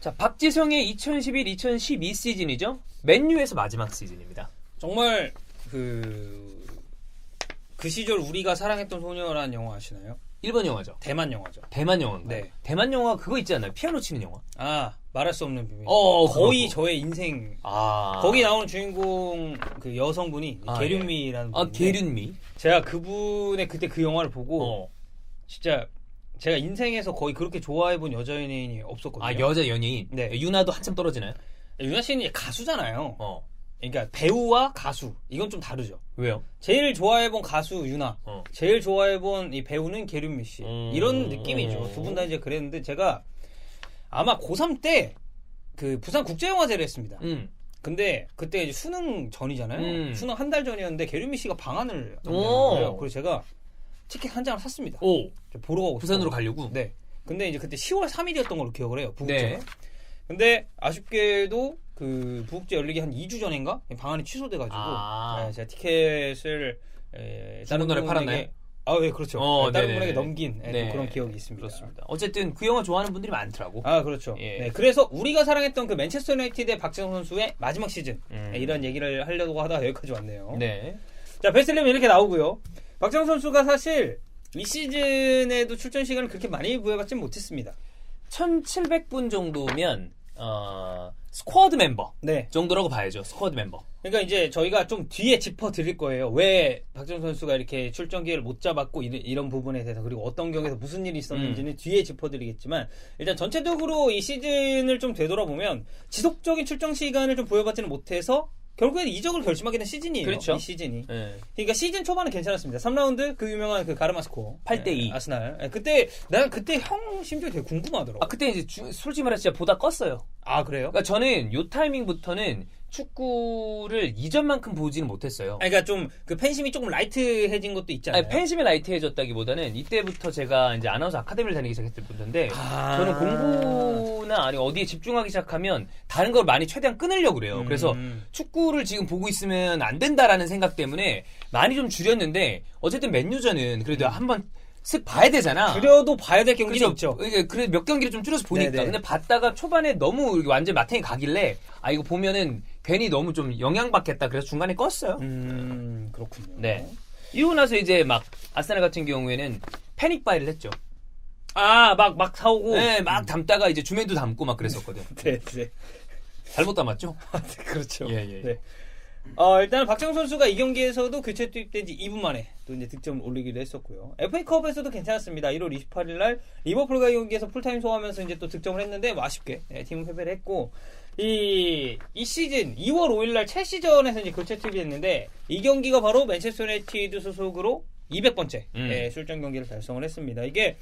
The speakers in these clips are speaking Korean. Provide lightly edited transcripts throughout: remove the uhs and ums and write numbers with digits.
자, 박지성의 2011-2012 시즌이죠. 맨유에서 마지막 시즌입니다. 정말 그 시절 우리가 사랑했던 소녀라는 영화 아시나요? 일본 영화죠. 대만 영화죠. 대만 영화인가요? 네. 대만 영화 그거 있지 않나요? 피아노 치는 영화. 아, 말할 수 없는 비밀. 그렇고. 거의 저의 인생. 아. 거기 나오는 주인공 그 여성분이 게륜미라는 분인데 게륜미. 제가 그분의 그때 그 영화를 보고 진짜 제가 인생에서 거의 그렇게 좋아해본 여자 연예인이 없었거든요. 아, 여자 연예인. 네. 유나도 한참 떨어지나요? 유나 씨는 가수잖아요. 그러니까 배우와 가수 이건 좀 다르죠. 왜요? 제일 좋아해본 가수 유나, 제일 좋아해본 이 배우는 게륜미 씨. 이런 느낌이죠. 두 분 다 이제 그랬는데 제가 아마 고3 때 그 부산 국제영화제를 했습니다. 근데 그때 이제 수능 전이잖아요. 수능 한 달 전이었는데 게륜미 씨가 방한을 한다는 거예요. 그래서 제가 티켓 한 장을 샀습니다. 보러 가고 부산으로 가려고? 네. 근데 이제 그때 10월 3일이었던 걸로 기억을 해요. 부국제가. 네. 근데 아쉽게도 그 부국제 열리기 한 2주 전인가 방한이 취소돼가지고 제가 티켓을 다른 분에 팔았나요? 아, 네, 그렇죠. 다른 분에게 넘긴 그런 기억이 있습니다. 그렇습니다. 어쨌든 그 영화 좋아하는 분들이 많더라고. 아, 그렇죠. 예. 네, 그래서 우리가 사랑했던 그 맨체스터 유나이티드의 박지성 선수의 마지막 시즌 이런 얘기를 하려고 하다가 여기까지 왔네요. 네. 자, 베스트리면 이렇게 나오고요. 박지성 선수가 사실 이 시즌에도 출전 시간을 그렇게 많이 부여받지는 못했습니다. 1,700분 정도면 스쿼드 멤버 네. 정도라고 봐야죠. 스쿼드 멤버. 그러니까 이제 저희가 좀 뒤에 짚어드릴 거예요. 왜 박지성 선수가 이렇게 출전 기회를 못 잡았고 이런 부분에 대해서 그리고 어떤 경기에서 무슨 일이 있었는지는 뒤에 짚어드리겠지만 일단 전체적으로 이 시즌을 좀 되돌아보면 지속적인 출전 시간을 좀 부여받지는 못해서 결국에는 이적을 결심하게 된 시즌이에요. 그렇죠. 이 시즌이. 네. 그러니까 시즌 초반은 괜찮았습니다. 3라운드 그 유명한 그 가르마스코 8대2 아스날. 그때 난 그때 형 심정이 되게 궁금하더라고. 아, 그때 이제 솔직히 말해서 진짜 보다 껐어요. 아, 그래요? 그러니까 저는 요 타이밍부터는 축구를 이전만큼 보지는 못했어요. 그러니까 좀 그 팬심이 조금 라이트해진 것도 있잖아요. 아니, 팬심이 라이트해졌다기보다는 이때부터 제가 이제 아나운서 아카데미를 다니기 시작했을 때인데 저는 공부나 아니 어디에 집중하기 시작하면 다른 걸 많이 최대한 끊으려고 그래요. 그래서 축구를 지금 보고 있으면 안 된다라는 생각 때문에 많이 좀 줄였는데 어쨌든 맨유전은 그래도 한번 슥 봐야 되잖아. 줄여도 봐야 될 경기는 있죠. 그래 몇 경기를 좀 줄여서 보니까. 네네. 근데 봤다가 초반에 너무 완전 마탱이 가길래 이거 보면은 괜히 너무 좀 영향받겠다. 그래서 중간에 껐어요. 그렇군요. 네. 이러고 나서 이제 막 아스날 같은 경우에는 패닉 바이를 했죠. 아, 막 사오고. 네, 막 담다가 이제 주맨도 담고 막 그랬었거든. 네. 잘못 담았죠? 그렇죠. 예. 네. 일단 박지성 선수가 이 경기에서도 교체 투입된 지 2분 만에 또 이제 득점 올리기도 했었고요. FA컵에서도 괜찮았습니다. 1월 28일 날 리버풀과 경기에서 풀타임 소화하면서 이제 또 득점을 했는데 아쉽게 팀은 패배를 했고 이 시즌 2월 5일 날 첼시전에서 이제 교체 투입이 됐는데 이 경기가 바로 맨체스터 유나이티드 소속으로 200번째 출전 경기를 달성을 했습니다. 이게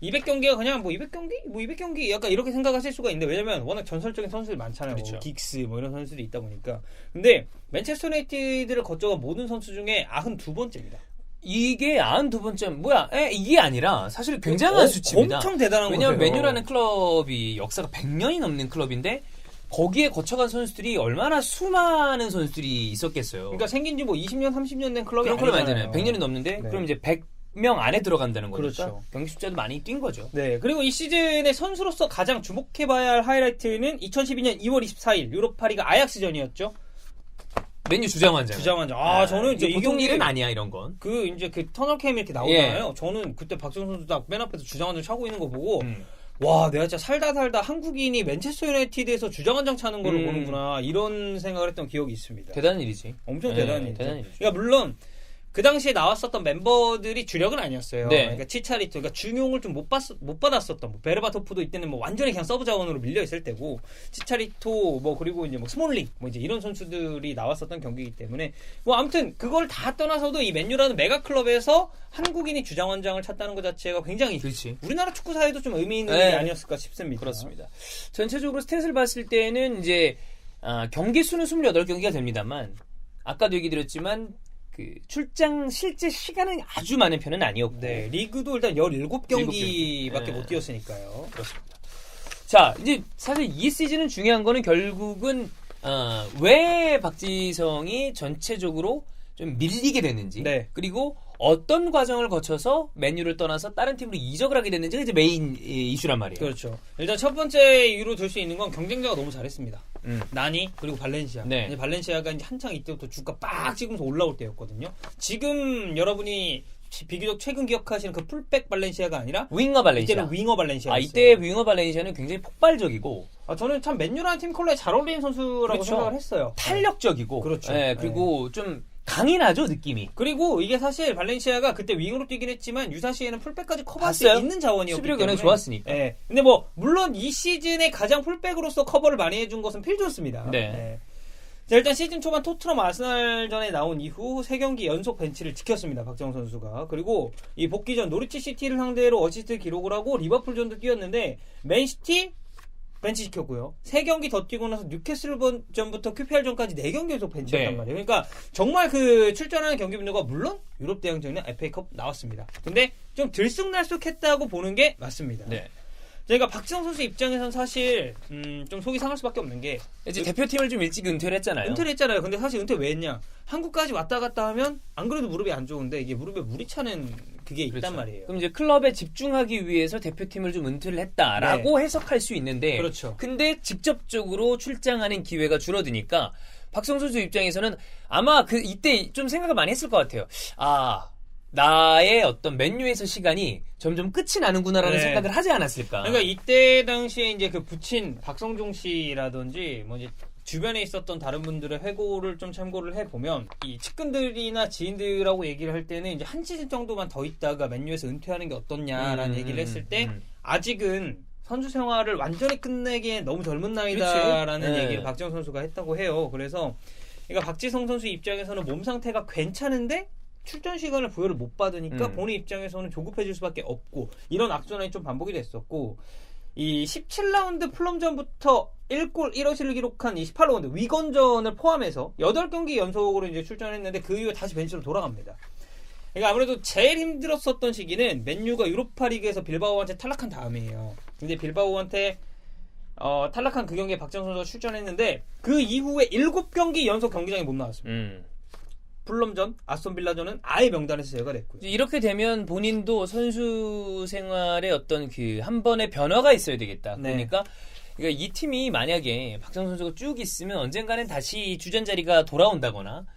200경기가 그냥 200경기 약간 이렇게 생각하실 수가 있는데 왜냐면 워낙 전설적인 선수들이 많잖아요. 그렇죠. 긱스 이런 선수들이 있다 보니까. 근데 맨체스터 유나이티드를 거쳐간 모든 선수 중에 92번째입니다. 이게 92번째 뭐야? 이게 아니라 사실 굉장한 수치입니다. 엄청 대단한 거예요. 왜냐면 맨유라는 클럽이 역사가 100년이 넘는 클럽인데 거기에 거쳐간 선수들이 얼마나 수많은 선수들이 있었겠어요. 그러니까 생긴 지 20년, 30년 된 클럽이 그런 클럽이 아니잖아요. 아니잖아요. 100년이 넘는데 네. 그럼 이제 100명 안에 들어간다는 거니까 그렇죠. 경기 숫자도 많이 뛴 거죠. 네, 그리고 이 시즌의 선수로서 가장 주목해봐야 할 하이라이트는 2012년 2월 24일 유로파리그 아약스전이었죠. 맨유 주장완장. 저는 이제 보통 경기 일은 아니야 이런 건. 이제 그 터널캠 이렇게 나오잖아요. 저는 그때 박지성 선수 딱 맨 앞에서 주장완장 차고 있는 거 보고 와, 내가 진짜 살다 한국인이 맨체스터 유나이티드에서 주장완장 차는 거를 보는구나 이런 생각을 했던 기억이 있습니다. 대단한 일이지. 엄청 대단한 일이죠. 대단한 일이죠. 그러니까 물론 그 당시에 나왔었던 멤버들이 주력은 아니었어요. 네. 그러니까 치차리토, 그러니까 중용을 좀 못 받았었던 베르바토프도 이때는 완전히 그냥 서브 자원으로 밀려 있을 때고 치차리토 그리고 이제 스몰링 이제 이런 선수들이 나왔었던 경기이기 때문에 아무튼 그걸 다 떠나서도 이 맨유라는 메가 클럽에서 한국인이 주장원장을 찾다는 것 자체가 굉장히 그렇지. 우리나라 축구 사회도 좀 의미 있는 일이 아니었을까 싶습니다. 그렇습니다. 전체적으로 스탯을 봤을 때는 이제 경기 수는 28경기가 됩니다만 아까도 얘기 드렸지만 그 출장 실제 시간은 아주 많은 편은 아니었고 리그도 일단 17경기밖에 못 뛰었으니까요. 그렇습니다. 자, 이제 사실 이 시즌은 중요한 거는 결국은 왜 박지성이 전체적으로 좀 밀리게 됐는지 그리고 어떤 과정을 거쳐서 맨유를 떠나서 다른 팀으로 이적을 하게 됐는지가 이제 메인 이슈란 말이에요. 그렇죠. 일단 첫 번째 이유로 들 수 있는 건 경쟁자가 너무 잘했습니다. 나니 그리고 발렌시아. 네. 이제 발렌시아가 이제 한창 이때부터 주가 빡 찍으면서 올라올 때였거든요. 지금 여러분이 비교적 최근 기억하시는 그 풀백 발렌시아가 아니라 윙어 발렌시아. 이때는 윙어 발렌시아. 이때 윙어 발렌시아는 굉장히 폭발적이고 저는 참 맨유라는 팀 컬러에 잘 어울리는 선수라고 그렇죠. 생각을 했어요. 탄력적이고 그렇죠. 네, 그리고 좀 강인하죠 느낌이. 그리고 이게 사실 발렌시아가 그때 윙으로 뛰긴 했지만 유사시에는 풀백까지 커버할 수 봤어요? 있는 자원이었기 수비력 때문에 연행 좋았으니까. 네. 근데 뭐 물론 이 시즌에 가장 풀백으로서 커버를 많이 해준 것은 필 존스입니다. 네. 자, 일단 시즌 초반 토트넘 아스날전에 나온 이후 3경기 연속 벤치를 지켰습니다. 박정호 선수가. 그리고 이 복귀전 노리치 시티를 상대로 어시스트 기록을 하고 리버풀전도 뛰었는데 맨시티 벤치 시켰고요. 3경기 더 뛰고 나서 뉴캐슬전부터 QPR전까지 4경기 연속 벤치였단 네. 말이에요. 그러니까 정말 그 출전하는 경기분들과 물론 유럽 대항전이나 FA컵 나왔습니다. 근데 좀 들쑥날쑥했다고 보는 게 맞습니다. 네. 그러니까 박지성 선수 입장에서는 사실 좀 속이 상할 수밖에 없는 게 이제 대표팀을 좀 일찍 은퇴를 했잖아요. 은퇴를 했잖아요. 근데 사실 은퇴 왜 했냐? 한국까지 왔다 갔다 하면 안 그래도 무릎이 안 좋은데 이게 무릎에 물이 차는 그게 있단 그렇죠. 말이에요. 그럼 이제 클럽에 집중하기 위해서 대표팀을 좀 은퇴를 했다라고 해석할 수 있는데 그렇죠. 근데 직접적으로 출장하는 기회가 줄어드니까 박성 선수 입장에서는 아마 이때 좀 생각을 많이 했을 것 같아요. 나의 어떤 맨유에서 시간이 점점 끝이 나는구나라는 생각을 하지 않았을까. 그러니까 이때 당시에 이제 그 부친 박성종 씨라든지 뭐 이제 주변에 있었던 다른 분들의 회고를 좀 참고를 해보면 이 측근들이나 지인들하고 얘기를 할 때는 이제 한 시즌 정도만 더 있다가 맨유에서 은퇴하는 게 어떻냐라는 얘기를 했을 때 아직은 선수 생활을 완전히 끝내기엔 너무 젊은 나이다라는 그렇지. 얘기를 박지성 선수가 했다고 해요. 그래서 그러니까 박지성 선수 입장에서는 몸 상태가 괜찮은데 출전 시간을 부여를 못 받으니까 본인 입장에서는 조급해질 수밖에 없고 이런 악순환이 좀 반복이 됐었고 이 17라운드 플럼전부터 1골 1어시를 기록한 이 18라운드 위건전을 포함해서 8경기 연속으로 이제 출전했는데 그 이후에 다시 벤치로 돌아갑니다. 그러니까 아무래도 제일 힘들었었던 시기는 맨유가 유로파리그에서 빌바오한테 탈락한 다음이에요. 근데 빌바오한테 탈락한 그 경기에 박지성 선수가 출전했는데 그 이후에 7경기 연속 경기장에 못 나왔습니다. 풀럼전, 아스톤빌라전은 아예 명단에서 제거가 됐고요. 이렇게 되면 본인도 선수 생활에 어떤 그 한 번의 변화가 있어야 되겠다. 네. 그러니까 이 팀이 만약에 박정 선수가 쭉 있으면 언젠가는 다시 주전 자리가 돌아온다거나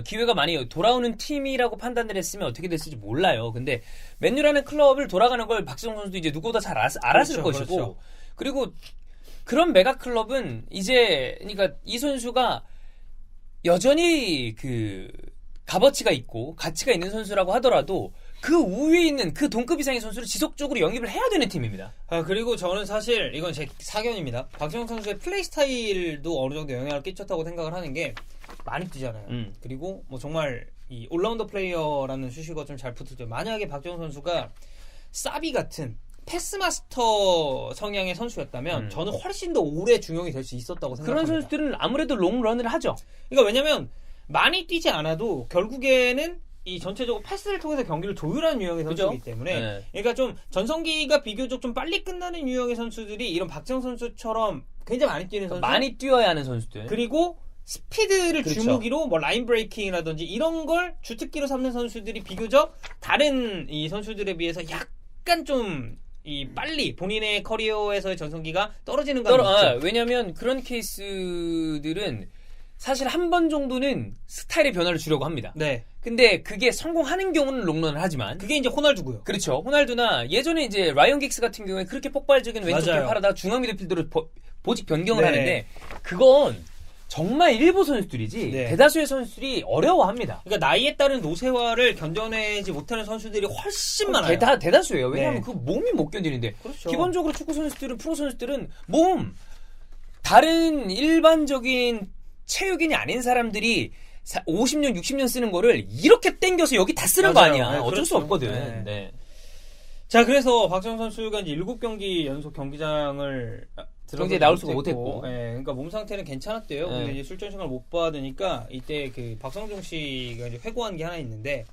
기회가 많이 돌아오는 팀이라고 판단을 했으면 어떻게 됐을지 몰라요. 근데 맨유라는 클럽을 돌아가는 걸 박정 선수도 이제 누구보다 잘 알았을 그렇죠, 것이고 그렇죠. 그리고 그런 메가 클럽은 이제 그러니까 이 선수가 여전히 그 값어치가 있고 가치가 있는 선수라고 하더라도 그 우위에 있는 그 동급 이상의 선수를 지속적으로 영입을 해야 되는 팀입니다. 그리고 저는 사실 이건 제 사견입니다. 박지성 선수의 플레이 스타일도 어느 정도 영향을 끼쳤다고 생각을 하는 게 많이 뛰잖아요. 그리고 뭐 정말 이 올라운더 플레이어라는 수식어가 좀 잘 붙었죠. 만약에 박지성 선수가 사비 같은 패스마스터 성향의 선수였다면 저는 훨씬 더 오래 중용이 될 수 있었다고 생각합니다. 그런 선수들은 아무래도 롱런을 하죠. 그러니까 왜냐면 많이 뛰지 않아도 결국에는 이 전체적으로 패스를 통해서 경기를 조율하는 유형의 선수이기 때문에 네. 그러니까 좀 전성기가 비교적 좀 빨리 끝나는 유형의 선수들이 이런 박지성 선수처럼 굉장히 많이 뛰는 선수 많이 뛰어야 하는 선수들 그리고 스피드를 그렇죠. 주무기로 뭐 라인 브레이킹이라든지 이런 걸 주특기로 삼는 선수들이 비교적 다른 이 선수들에 비해서 약간 좀 이 빨리 본인의 커리어에서의 전성기가 떨어지는 감이 있죠. 왜냐면 그런 케이스들은 사실 한 번 정도는 스타일의 변화를 주려고 합니다. 네. 근데 그게 성공하는 경우는 롱런을 하지만 그게 이제 호날두고요. 그렇죠. 호날두나 예전에 이제 라이언 긱스 같은 경우에 그렇게 폭발적인 왼쪽 맞아요. 돌파하다가 중앙 미드필더로 보직 변경을 네. 하는데 그건 정말 일부 선수들이지 네. 대다수의 선수들이 어려워합니다. 그러니까 나이에 따른 노쇠화를 견뎌내지 못하는 선수들이 훨씬 많아요. 대다수예요. 왜냐하면 네. 그 몸이 못 견디는데 그렇죠. 기본적으로 축구 선수들은 프로 선수들은 몸 다른 일반적인 체육인이 아닌 사람들이 50년 60년 쓰는 거를 이렇게 땡겨서 여기 다 쓰는 맞아요. 거 아니야. 네, 어쩔 수 그렇죠. 없거든. 네. 네. 자, 그래서 박지성 선수가 이제 7경기 연속 경기장을 경기에 나올 수가 못했고. 예, 그러니까 몸 상태는 괜찮았대요. 네. 근데 이제 출전 시간을 못 받으니까 이때 그 박성종 씨가 이제 회고한 게 하나 있는데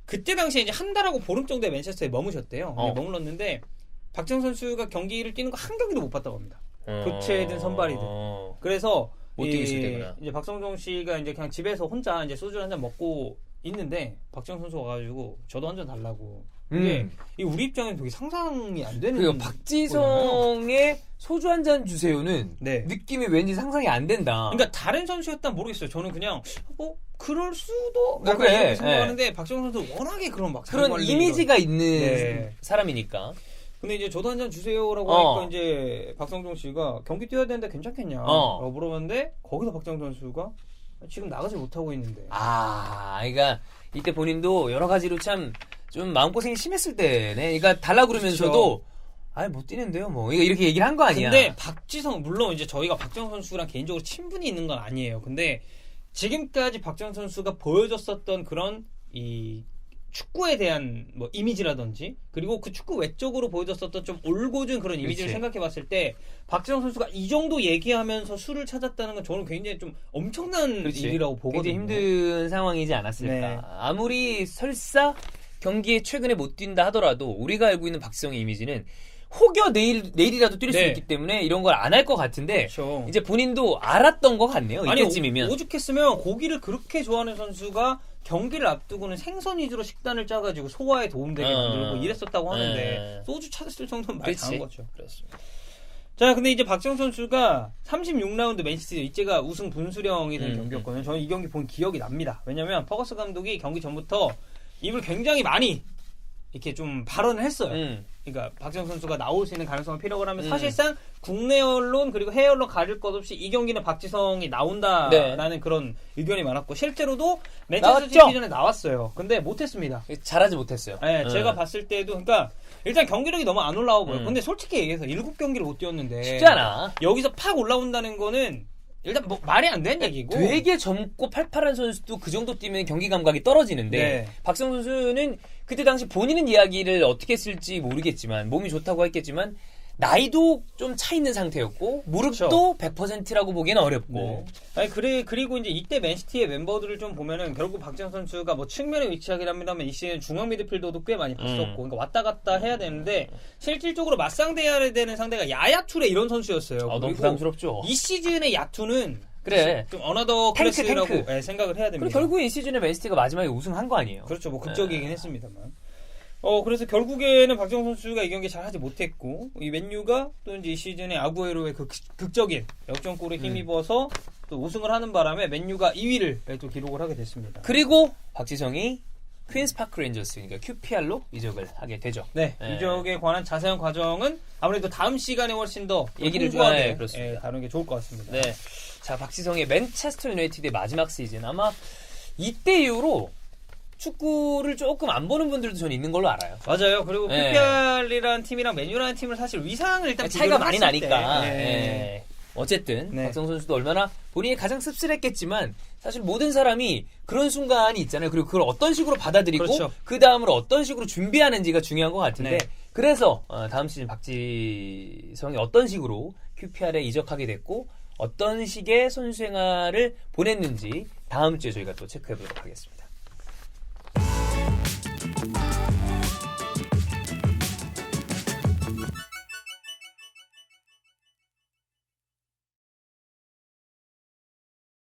그때 당시에 이제 한 달하고 보름 정도에 맨체스터에 머무셨대요. 머물렀는데 박지성 선수가 경기를 뛰는 거 한 경기도 못 봤다고 합니다. 교체든 선발이든. 그래서 못 뛰겠을 때구나. 이제 박성종 씨가 이제 그냥 집에서 혼자 이제 소주 한 잔 먹고 있는데 박지성 선수 와가지고 저도 한 잔 달라고. 이게 이 우리 입장에는 되게 상상이 안 되는. 그리고 박지성의 소주 한 잔 주세요는 네. 느낌이 왠지 상상이 안 된다. 그러니까 다른 선수였다면 모르겠어요. 저는 그냥 뭐 그럴 수도 뭐 그래. 이렇게 생각하는데 박지성 선수 워낙에 그런 막 그런 이미지가 있는 네. 사람이니까. 근데 이제 저도 한 잔 주세요라고 하니까 이제 박성종 씨가 경기 뛰어야 되는데 괜찮겠냐 라고 물어봤는데 거기서 박지성 선수가 지금 나가지 못하고 있는데. 그러니까 이때 본인도 여러 가지로 참 좀 마음고생이 심했을 때네. 그러니까 달라 그러면서도 못 뛰는데요, 뭐. 이렇게 얘기를 한 거 아니야. 근데 박지성, 물론 이제 저희가 박지성 선수랑 개인적으로 친분이 있는 건 아니에요. 근데 지금까지 박지성 선수가 보여줬었던 그런 이 축구에 대한 뭐 이미지라든지 그리고 그 축구 외적으로 보여줬었던 좀 올곧은 그런 이미지를 생각해 봤을 때 박지성 선수가 이 정도 얘기하면서 수를 찾았다는 건 저는 굉장히 좀 엄청난 일이라고 보거든요. 굉장히 힘든 상황이지 않았을까. 네. 아무리 설사 경기에 최근에 못 뛴다 하더라도 우리가 알고 있는 박지성의 이미지는 혹여 내일이라도 뛸 수 있기 때문에 이런 걸 안 할 것 같은데 그렇죠. 이제 본인도 알았던 것 같네요. 이때쯤이면. 오죽했으면 고기를 그렇게 좋아하는 선수가 경기를 앞두고는 생선 위주로 식단을 짜가지고 소화에 도움되게 만들고 이랬었다고 하는데 소주 찾았을 정도는 말 잘한 거죠. 그렇습니다. 자, 근데 이제 박지성 선수가 36라운드 맨시티 이제가 우승 분수령이 된 경기였거든요. 저는 이 경기 본 기억이 납니다. 왜냐면 퍼거스 감독이 경기 전부터 입을 굉장히 많이 이렇게 좀 발언을 했어요. 그러니까 박지성 선수가 나올 수 있는 가능성을 피력을 하면 사실상 국내 언론 그리고 해외 언론 가릴 것 없이 이 경기는 박지성이 나온다라는 그런 의견이 많았고 실제로도 맨체스터 시티 전에 나왔어요. 근데 못했습니다. 잘하지 못했어요. 네, 제가 봤을 때도 그러니까 일단 경기력이 너무 안 올라와 보여요. 근데 솔직히 얘기해서 7경기를 못 뛰었는데 쉽지 않아. 여기서 팍 올라온다는 거는 일단 뭐 말이 안 되는 얘기고 되게 젊고 팔팔한 선수도 그 정도 뛰면 경기 감각이 떨어지는데 박지성 선수는 그때 당시 본인은 이야기를 어떻게 했을지 모르겠지만 몸이 좋다고 했겠지만 나이도 좀 차 있는 상태였고 무릎도 100%라고 보기에는 어렵고. 아니 그리고 이제 이때 맨시티의 멤버들을 좀 보면은 결국 박지성 선수가 뭐 측면에 위치하긴 합니다만 이 시즌 중앙 미드필더도 꽤 많이 봤었고 그러니까 왔다 갔다 해야 되는데 실질적으로 맞상대해야 되는 상대가 야야 투레 이런 선수였어요. 너무 부담스럽죠. 이 시즌의 야투는 그래 좀 어나더 클래스라고 생각을 해야 됩니다. 그리고 결국에 이 시즌에 맨시티가 마지막에 우승한 거 아니에요. 그렇죠. 뭐 극적이긴 했습니다만. 그래서 결국에는 박지성 선수가 이 경기 잘 하지 못했고, 이 맨유가 또 이제 이 시즌에 아구에로의 그 극적인 역전골에 힘입어서 또 우승을 하는 바람에 맨유가 2위를 또 기록을 하게 됐습니다. 그리고 박지성이 퀸스파크 레인저스, 그러니까 QPR로 이적을 하게 되죠. 네. 이적에 관한 자세한 과정은 아무래도 다음 시간에 훨씬 더 얘기를 좀 다루는 게 좋을 것 같습니다. 네. 자, 박지성의 맨체스터 유나이티드의 마지막 시즌. 아마 이때 이후로 축구를 조금 안 보는 분들도 저는 있는 걸로 알아요. 맞아요. 그리고 QPR이라는 팀이랑 맨유라는 팀을 사실 위상을 일단 차이가 많이 나니까. 어쨌든 박지성 선수도 얼마나 본인이 가장 씁쓸했겠지만 사실 모든 사람이 그런 순간이 있잖아요. 그리고 그걸 어떤 식으로 받아들이고 그 다음으로 어떤 식으로 준비하는지가 중요한 것 같은데 그래서 다음 시즌 박지성이 어떤 식으로 QPR에 이적하게 됐고 어떤 식의 선수 생활을 보냈는지 다음 주에 저희가 또 체크해보도록 하겠습니다.